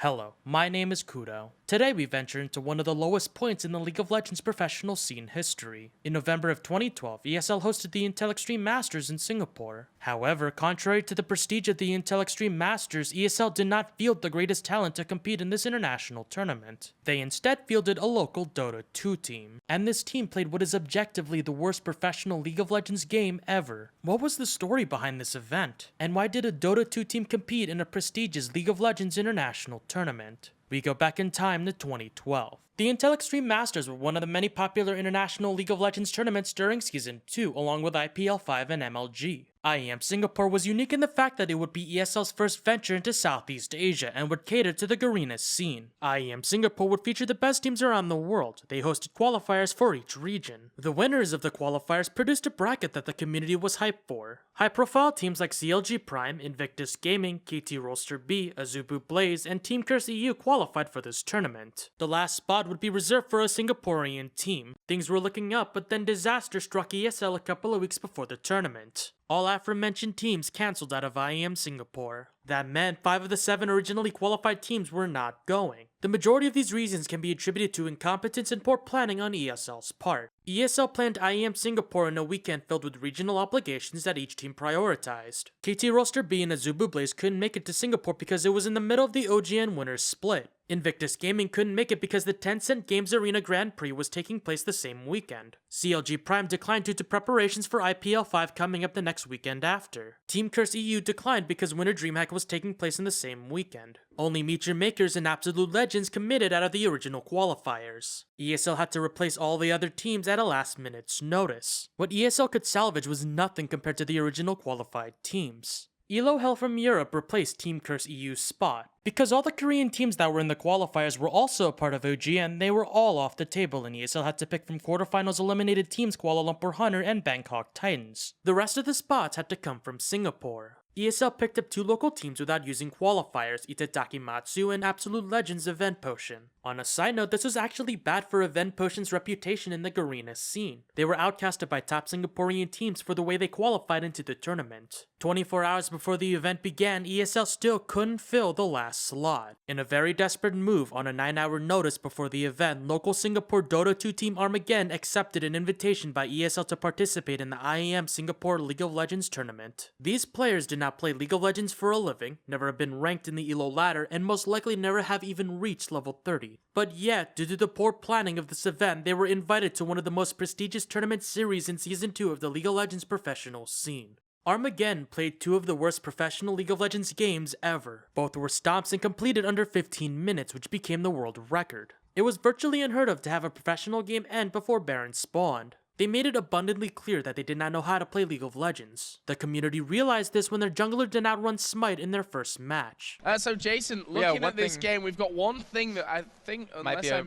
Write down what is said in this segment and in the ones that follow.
Hello, my name is Kudo. Today we venture into one of the lowest points in the League of Legends professional scene history. In November of 2012, ESL hosted the Intel Extreme Masters in Singapore. However, contrary to the prestige of the Intel Extreme Masters, ESL did not field the greatest talent to compete in this international tournament. They instead fielded a local Dota 2 team, and this team played what is objectively the worst professional League of Legends game ever. What was the story behind this event? And why did a Dota 2 team compete in a prestigious League of Legends international tournament? We go back in time to 2012. The Intel Extreme Masters were one of the many popular international League of Legends tournaments during Season 2, along with IPL 5 and MLG. IEM Singapore was unique in the fact that it would be ESL's first venture into Southeast Asia and would cater to the Garena scene. IEM Singapore would feature the best teams around the world. They hosted qualifiers for each region. The winners of the qualifiers produced a bracket that the community was hyped for. High-profile teams like CLG Prime, Invictus Gaming, KT Rolster B, Azubu Blaze, and Team Curse EU qualified for this tournament. The last spot would be reserved for a Singaporean team. Things were looking up, but then disaster struck ESL a couple of weeks before the tournament. All aforementioned teams cancelled out of IEM Singapore. That meant 5 of the 7 originally qualified teams were not going. The majority of these reasons can be attributed to incompetence and poor planning on ESL's part. ESL planned IEM Singapore in a weekend filled with regional obligations that each team prioritized. KT Rolster B and Azubu Blaze couldn't make it to Singapore because it was in the middle of the OGN winners split. Invictus Gaming couldn't make it because the Tencent Games Arena Grand Prix was taking place the same weekend. CLG Prime declined due to preparations for IPL 5 coming up the next weekend after. Team Curse EU declined because Winter DreamHack was taking place in the same weekend. Only Meet Your Makers and Absolute Legends committed out of the original qualifiers. ESL had to replace all the other teams at a last minute's notice. What ESL could salvage was nothing compared to the original qualified teams. Elo Hell from Europe replaced Team Curse EU's spot. Because all the Korean teams that were in the qualifiers were also a part of OGN, they were all off the table and ESL had to pick from quarterfinals eliminated teams Kuala Lumpur Hunter and Bangkok Titans. The rest of the spots had to come from Singapore. ESL picked up 2 local teams without using qualifiers, Itadaki Matsu and Absolute Legends Event Potion. On a side note, this was actually bad for Event Potion's reputation in the Garena scene. They were outcasted by top Singaporean teams for the way they qualified into the tournament. 24 hours before the event began, ESL still couldn't fill the last slot. In a very desperate move, on a 9-hour notice before the event, local Singapore Dota 2 team Armaggeddon accepted an invitation by ESL to participate in the IEM Singapore League of Legends tournament. These players did not play League of Legends for a living, never have been ranked in the ELO ladder, and most likely never have even reached level 30. But yet, due to the poor planning of this event, they were invited to one of the most prestigious tournament series in Season 2 of the League of Legends professional scene. Armaggeddon played 2 of the worst professional League of Legends games ever. Both were stomps and completed under 15 minutes, which became the world record. It was virtually unheard of to have a professional game end before Baron spawned. They made it abundantly clear that they did not know how to play League of Legends. The community realized this when their jungler did not run Smite in their first match. So Jason, looking at this game, we've got one thing that I think, unless I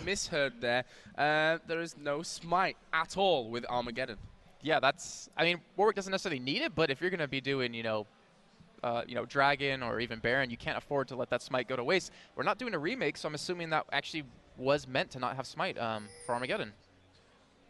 misheard there, there is no Smite at all with Armaggeddon. Yeah, I mean, Warwick doesn't necessarily need it, but if you're going to be doing, Dragon or even Baron, you can't afford to let that Smite go to waste. We're not doing a remake, so I'm assuming that actually was meant to not have Smite for Armaggeddon.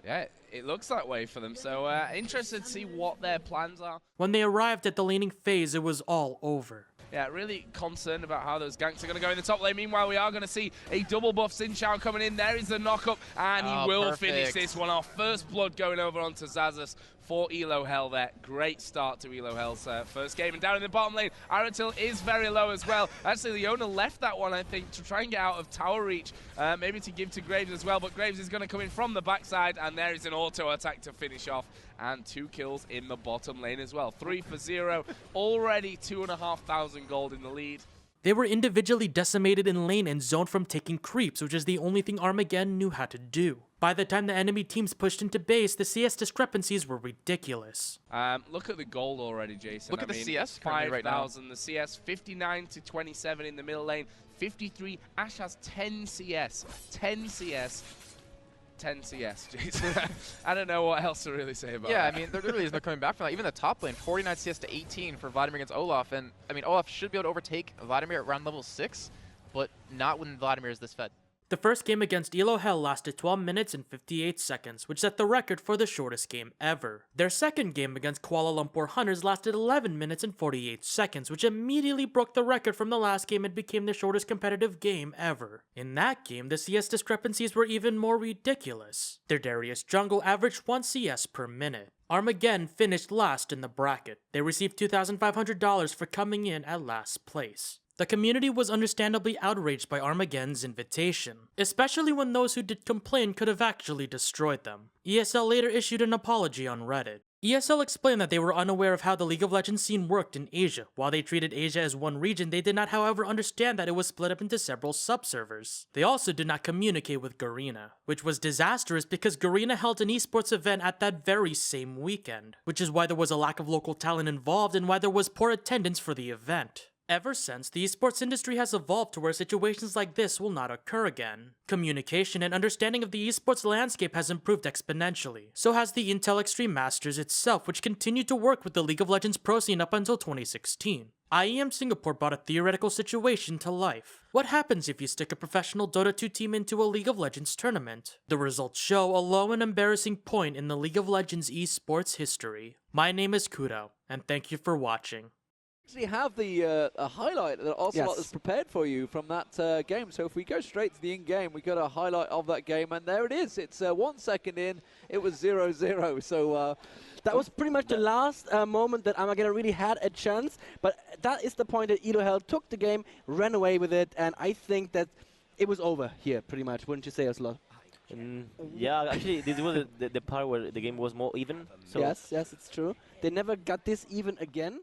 Yeah, it looks that way for them, so interested to see what their plans are. When they arrived at the laning phase, it was all over. Yeah, really concerned about how those ganks are going to go in the top lane. Meanwhile, we are going to see a double buff Xin Chao coming in. There is the knock-up, and he will finish this one off. First blood going over onto Xaxus for Elo Hell there. Great start to Elo Hell's first game. And down in the bottom lane, Aratil is very low as well. Actually, Leona left that one, I think, to try and get out of tower reach, maybe to give to Graves as well. But Graves is going to come in from the backside, and there is an auto attack to finish off. And 2 kills in the bottom lane as well. 3 for 0. Already 2,500 gold in the lead. They were individually decimated in lane and zoned from taking creeps, which is the only thing Armaggeddon knew how to do. By the time the enemy teams pushed into base, the CS discrepancies were ridiculous. Look at the gold already, Jason. Look at the CS right now. 5,000. The CS 59 to 27 in the middle lane. 53. Ash has 10 CS. 10 CS. 10 CS, Jason. I don't know what else to really say about that. Yeah, I mean, there really is no coming back from that. Even the top lane, 49 CS to 18 for Vladimir against Olaf. And, I mean, Olaf should be able to overtake Vladimir at round level 6, but not when Vladimir is this fed. The first game against Elo Hell lasted 12 minutes and 58 seconds, which set the record for the shortest game ever. Their second game against Kuala Lumpur Hunters lasted 11 minutes and 48 seconds, which immediately broke the record from the last game and became the shortest competitive game ever. In that game, the CS discrepancies were even more ridiculous. Their Darius jungle averaged 1 CS per minute. Armaggeddon finished last in the bracket. They received $2,500 for coming in at last place. The community was understandably outraged by Armageddon's invitation, especially when those who did complain could have actually destroyed them. ESL later issued an apology on Reddit. ESL explained that they were unaware of how the League of Legends scene worked in Asia. While they treated Asia as one region, they did not however understand that it was split up into several sub-servers. They also did not communicate with Garena, which was disastrous because Garena held an esports event at that very same weekend, which is why there was a lack of local talent involved and why there was poor attendance for the event. Ever since, the esports industry has evolved to where situations like this will not occur again. Communication and understanding of the esports landscape has improved exponentially. So has the Intel Extreme Masters itself, which continued to work with the League of Legends pro scene up until 2016. IEM Singapore brought a theoretical situation to life. What happens if you stick a professional Dota 2 team into a League of Legends tournament? The results show a low and embarrassing point in the League of Legends esports history. My name is Kudo, and thank you for watching. Actually have the a highlight that Ocelot has prepared for you from that game. So if we go straight to the in-game, we got a highlight of that game, and there it is. It's 1 second in. It was 0-0. So that was pretty much the last moment that Armaggeddon really had a chance. But that is the point that Elo Hell took the game, ran away with it, and I think that it was over here, pretty much. Wouldn't you say, Ocelot? Yeah, actually, this was the part where the game was more even. So yes, it's true. They never got this even again.